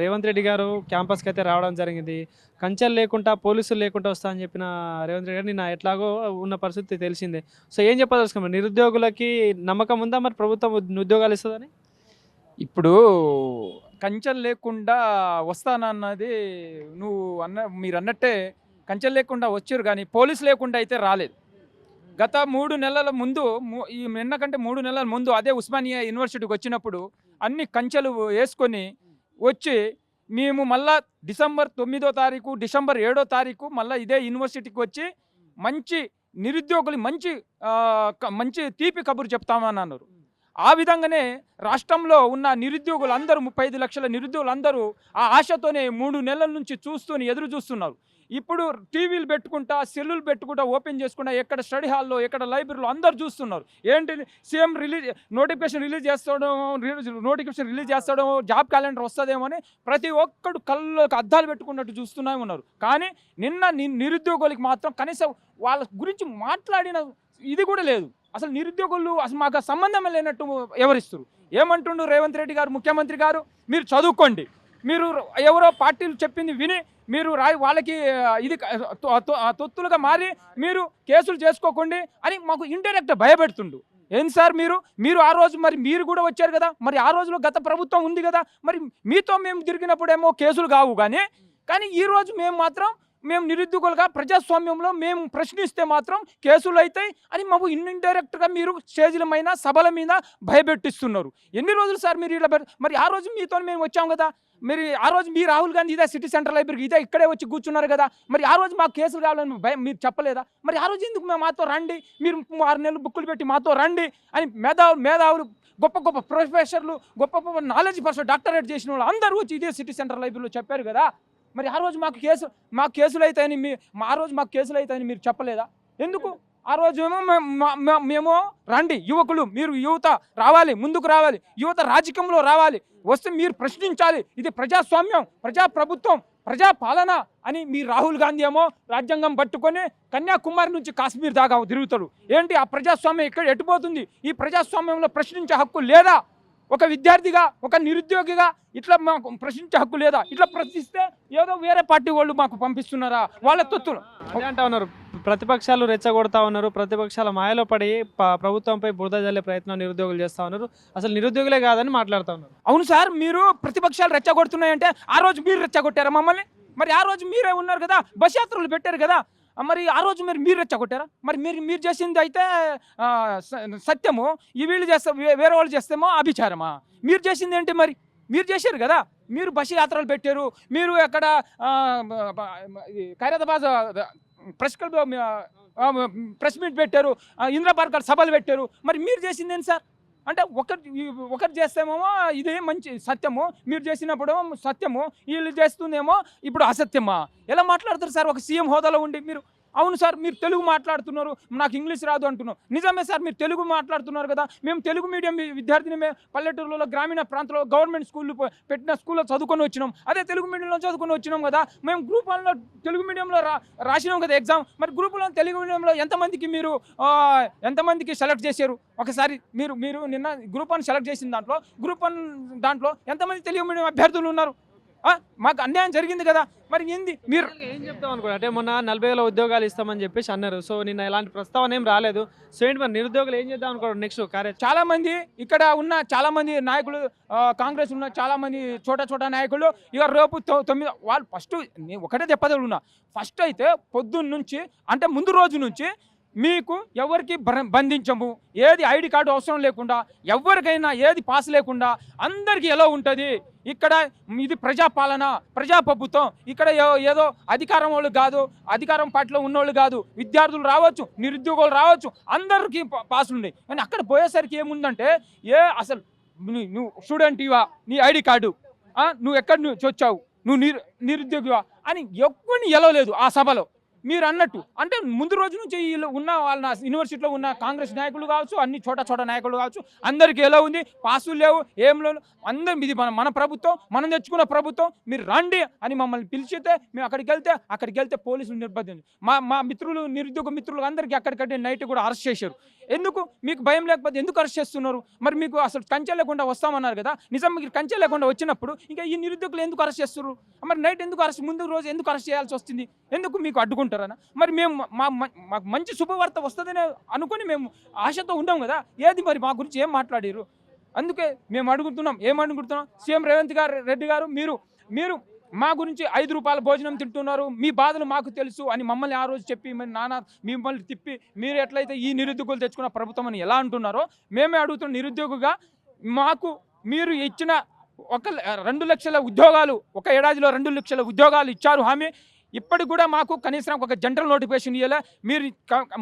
రేవంత్ రెడ్డి గారు క్యాంపస్కి అయితే రావడం జరిగింది. కంచెలు లేకుండా పోలీసులు లేకుండా వస్తా అని చెప్పిన రేవంత్ రెడ్డి గారు నిన్న ఎట్లాగో ఉన్న పరిస్థితి తెలిసిందే. సో ఏం చెప్పదలుచుకున్నారు? నిరుద్యోగులకి నమ్మకం ఉందా మరి ప్రభుత్వం ఉద్యోగాలు ఇస్తుందని? ఇప్పుడు కంచెలు లేకుండా వస్తానన్నది మీరు అన్నట్టే కంచెలు లేకుండా వచ్చారు, కానీ పోలీసు లేకుండా అయితే రాలేదు. గత 3 నెలల ముందు ఈ నిన్న కంటే 3 నెలల ముందు అదే ఉస్మానియా యూనివర్సిటీకి వచ్చినప్పుడు అన్ని కంచెలు వేసుకొని వచ్చి మేము మళ్ళా డిసెంబర్ 9వ తారీఖు డిసెంబర్ 7వ తారీఖు మళ్ళీ ఇదే యూనివర్సిటీకి వచ్చి మంచి నిరుద్యోగులు మంచి తీపి కబురు చెప్తామని అన్నారు. ఆ విధంగానే రాష్ట్రంలో ఉన్న నిరుద్యోగులు అందరూ 35 లక్షల నిరుద్యోగులు అందరూ ఆ ఆశతోనే 3 నెలల నుంచి ఎదురు చూస్తున్నారు. ఇప్పుడు టీవీలు పెట్టుకుంటా సెల్లులు పెట్టుకుంటా ఓపెన్ చేసుకుంటా ఎక్కడ స్టడీ హాల్లో ఎక్కడ లైబ్రరీలో అందరు చూస్తున్నారు. ఏంటి సీఎం నోటిఫికేషన్ రిలీజ్ చేస్తాడో జాబ్ క్యాలెండర్ వస్తుందేమో అని ప్రతి ఒక్కడు కళ్ళకు అద్దాలు పెట్టుకున్నట్టు చూస్తూనే ఉన్నారు. కానీ నిన్న నిరుద్యోగులకి మాత్రం కనీసం వాళ్ళ గురించి మాట్లాడిన ఇది కూడా లేదు. అసలు నిరుద్యోగులు అసలు మాకు సంబంధమే లేనట్టు ఎవరిస్తారు. ఏమంటుండు రేవంత్ రెడ్డి గారు, ముఖ్యమంత్రి గారు, మీరు చదువుకోండి, మీరు ఎవరో పార్టీలు చెప్పింది విని మీరు వాళ్ళకి ఇది తొత్తులుగా మారి మీరు కేసులు చేసుకోకండి అని మాకు ఇండైరెక్ట్ భయపెడుతుండు. ఏంటి సార్ మీరు ఆ రోజు మరి మీరు కూడా వచ్చారు కదా, మరి ఆ రోజులో గత ప్రభుత్వం ఉంది కదా, మరి మీతో మేము తిరిగినప్పుడేమో కేసులు కావు. కానీ ఈ రోజు మేము నిరుద్యోగులుగా ప్రజాస్వామ్యంలో మేము ప్రశ్నిస్తే మాత్రం కేసులు అవుతాయి అని మాకు ఇండైరెక్ట్గా మీరు స్టేజ్ల మీద సభల మీద భయపెట్టిస్తున్నారు. ఎన్ని రోజులు సార్ మీరు ఇలా? మరి ఆ రోజు మీతో మేము వచ్చాం కదా, మరి ఆ రోజు మీ రాహుల్ గాంధీ ఇదే సిటీ సెంటర్ లైబ్రరీకి ఇక్కడే వచ్చి కూర్చున్నారు కదా, మరి ఆ రోజు మాకు కేసులు కావాలని మీరు చెప్పలేదా? మరి ఆ రోజు ఎందుకు మేము మాతో రండి, మీరు 6 నెలలు బుక్కులు పెట్టి మాతో రండి అని మేధావులు గొప్ప గొప్ప ప్రొఫెసర్లు గొప్ప నాలెడ్జ్ పర్సన్ డాక్టరేట్ చేసిన వాళ్ళు అందరూ వచ్చి ఇదే సిటీ సెంటర్ లైబ్రరీలో చెప్పారు కదా. మరి ఆ రోజు మాకు కేసులు అవుతాయని కేసులు అవుతాయని మీరు చెప్పలేదా? ఎందుకు? ఆ రోజు మేము రండి యువకులు, మీరు యువత రావాలి, ముందుకు రావాలి, యువత రాజకీయంలో రావాలి, వస్తే మీరు ప్రశ్నించాలి, ఇది ప్రజాస్వామ్యం, ప్రజాప్రభుత్వం, ప్రజాపాలన అని మీ రాహుల్ గాంధీ ఏమో రాజ్యాంగం పట్టుకొని కన్యాకుమారి నుంచి కాశ్మీర్ దాకా తిరుగుతాడు. ఏంటి ఆ ప్రజాస్వామ్యం ఇక్కడ ఎట్టుపోతుంది? ఈ ప్రజాస్వామ్యంలో ప్రశ్నించే హక్కు లేదా? ఒక విద్యార్థిగా, ఒక నిరుద్యోగిగా ఇట్లా మాకు ప్రశ్నించే హక్కు లేదా? ఇట్లా ప్రశ్నిస్తే ఏదో వేరే పార్టీ వాళ్ళు మాకు పంపిస్తున్నారా వాళ్ళ తొత్తులు అంటా ఉన్నారు. ప్రతిపక్షాలు రెచ్చగొడతా ఉన్నారు, ప్రతిపక్షాల మాయలో పడి ప్రభుత్వంపై బురద జల్లే ప్రయత్నం నిరుద్యోగులు చేస్తూ ఉన్నారు. అసలు నిరుద్యోగులే కాదని మాట్లాడుతూ ఉన్నారు. అవును సార్, మీరు ప్రతిపక్షాలు రెచ్చగొడుతున్నాయంటే ఆ రోజు మీరు రెచ్చగొట్టారా మమ్మల్ని? మరి ఆ రోజు మీరే ఉన్నారు కదా, బస్ యాత్రలు పెట్టారు కదా, మరి ఆ రోజు మీరు రెచ్చగొట్టారా? మరి మీరు చేసింది అయితే సత్యము, ఈ వీళ్ళు చేస్తే వేరే వాళ్ళు చేస్తేమో అభిచారమా? మీరు చేసింది ఏంటి? మరి మీరు చేశారు కదా, మీరు బస్సు యాత్రలు పెట్టారు, మీరు ఎక్కడ ఖైరతాబాద్ ప్రెస్ మీట్ పెట్టారు, ఇందిరా పార్క్ సభలు పెట్టారు. మరి మీరు చేసింది ఏంటి సార్? అంటే ఒకరు చేస్తేమో ఇది మంచి సత్యము, మీరు చేసినప్పుడు సత్యము, వీళ్ళు చేస్తుందేమో ఇప్పుడు అసత్యమా? ఎలా మాట్లాడతారు సార్ ఒక సీఎం హోదాలో ఉండి మీరు? అవును సార్, మీరు తెలుగు మాట్లాడుతున్నారు, నాకు ఇంగ్లీష్ రాదు అంటున్నారు. నిజమే సార్, మీరు తెలుగు మాట్లాడుతున్నారు కదా, మేము తెలుగు మీడియం విద్యార్థిని పల్లెటూరులో గ్రామీణ ప్రాంతంలో గవర్నమెంట్ స్కూళ్ళు పెట్టిన స్కూల్లో చదువుకొని వచ్చినాం, అదే తెలుగు మీడియంలో చదువుకొని వచ్చినాం కదా. మేము గ్రూప్ 1లో తెలుగు మీడియంలో రాసినాం కదా ఎగ్జామ్. మరి గ్రూప్ 1 తెలుగు మీడియంలో ఎంతమందికి సెలెక్ట్ చేశారు? ఒకసారి మీరు నిన్న గ్రూప్ 1 సెలెక్ట్ చేసిన గ్రూప్ 1 దాంట్లో ఎంతమంది తెలుగు మీడియం అభ్యర్థులు ఉన్నారు? మాకు అన్యాయం జరిగింది కదా. మరి ఏంది మీరు ఏం చెప్తాం అనుకో అంటే మొన్న 40,000 ఉద్యోగాలు ఇస్తామని చెప్పేసి అన్నారు. సో నిన్న ఇలాంటి ప్రస్తావన ఏం రాలేదు. సో ఏంటి మరి నిరుద్యోగులు ఏం చేద్దాం అనుకోండి నెక్స్ట్ కార్యక్రమం? చాలా మంది ఇక్కడ ఉన్న చాలా మంది నాయకులు, కాంగ్రెస్ ఉన్న చాలా మంది చోట నాయకులు ఇక రేపు 9 వాళ్ళు ఫస్ట్ ఒకటే చెప్పదలుగున్నా, ఫస్ట్ అయితే పొద్దున్న నుంచి అంటే ముందు రోజు నుంచి మీకు ఎవరికి బంధించము, ఏది ఐడి కార్డు అవసరం లేకుండా, ఎవరికైనా ఏది పాస్ లేకుండా అందరికీ ఎలా ఉంటుంది ఇక్కడ. ఇది ప్రజాపాలన, ప్రజాప్రభుత్వం. ఇక్కడ ఏదో అధికారం వాళ్ళు కాదు, అధికారం పార్టీలో ఉన్నోళ్ళు కాదు, విద్యార్థులు రావచ్చు, నిరుద్యోగులు రావచ్చు, అందరికీ పాసులు ఉన్నాయి. కానీ అక్కడ పోయేసరికి ఏముందంటే అసలు నువ్వు స్టూడెంట్ ఇవా, నీ ఐడి కార్డు, నువ్వు ఎక్కడి నుంచి వచ్చావు, నువ్వు నిరుద్యోగివా అని ఎవరిని ఎలా లేదు ఆ సభలో. మీరు అన్నట్టు అంటే ముందు రోజు నుంచి ఉన్న వాళ్ళ యూనివర్సిటీలో ఉన్న కాంగ్రెస్ నాయకులు కావచ్చు, అన్ని చోట నాయకులు కావచ్చు, అందరికీ ఎలా ఉంది, పాసులు లేవు, ఏం లేవు, అందరం ఇది మన ప్రభుత్వం, మనం తెచ్చుకున్న ప్రభుత్వం, మీరు రండి అని మమ్మల్ని పిలిచితే మేము అక్కడికి వెళ్తే పోలీసులు నిర్బంధించారు. మా నిరుద్యోగ మిత్రులు అందరికీ అక్కడికంటే నైట్ కూడా అరెస్ట్ చేశారు. ఎందుకు మీకు భయం లేకపోతే ఎందుకు అరెస్ట్ చేస్తున్నారు? మరి మీకు అసలు కంచె లేకుండా వస్తామన్నారు కదా, నిజం మీకు కంచె లేకుండా వచ్చినప్పుడు ఇంకా ఈ నిరుద్యోగులు ఎందుకు అరెస్ట్ చేస్తున్నారు? మరి నైట్ ఎందుకు అరెస్ట్, ముందు రోజు ఎందుకు అరెస్ట్ చేయాల్సి వస్తుంది? ఎందుకు మీకు అడ్డుకుంటారనా? మరి మేము మాకు మంచి శుభవార్త వస్తుందనే అనుకొని మేము ఆశతో ఉన్నాం కదా, ఏది మరి మా గురించి ఏం మాట్లాడారు? అందుకే మేము ఏమడుగుతున్నాం, సీఎం రేవంత్ రెడ్డి గారు మీరు మా గురించి 5 రూపాయల భోజనం తింటున్నారు, మీ బాధలు మాకు తెలుసు అని మమ్మల్ని ఆ రోజు చెప్పి మిమ్మల్ని తిప్పి మీరు ఎట్లయితే ఈ నిరుద్యోగులు తెచ్చుకున్న ప్రభుత్వం అని ఎలా అంటున్నారో మేమే అడుగుతున్న నిరుద్యోగిగా, మాకు మీరు ఇచ్చిన 2 లక్షల ఉద్యోగాలు, ఒక ఏడాదిలో 2 లక్షల ఉద్యోగాలు ఇచ్చారు హామీ. ఇప్పటికి కూడా మాకు కనీసం ఒక జనరల్ నోటిఫికేషన్ ఇవ్వలే.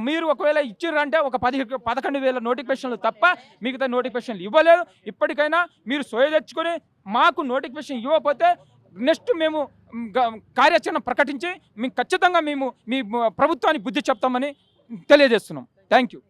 మీరు ఒకవేళ ఇచ్చిర్రంటే ఒక 11,000 నోటిఫికేషన్లు తప్ప మిగతా నోటిఫికేషన్లు ఇవ్వలేదు. ఇప్పటికైనా మీరు సోయ తెచ్చుకొని మాకు నోటిఫికేషన్ ఇవ్వకపోతే నెక్స్ట్ మేము కార్యాచరణ ప్రకటించి మేము ఖచ్చితంగా మీ ప్రభుత్వానికి బుద్ధి చెప్తామని తెలియజేస్తున్నాం. Thank you.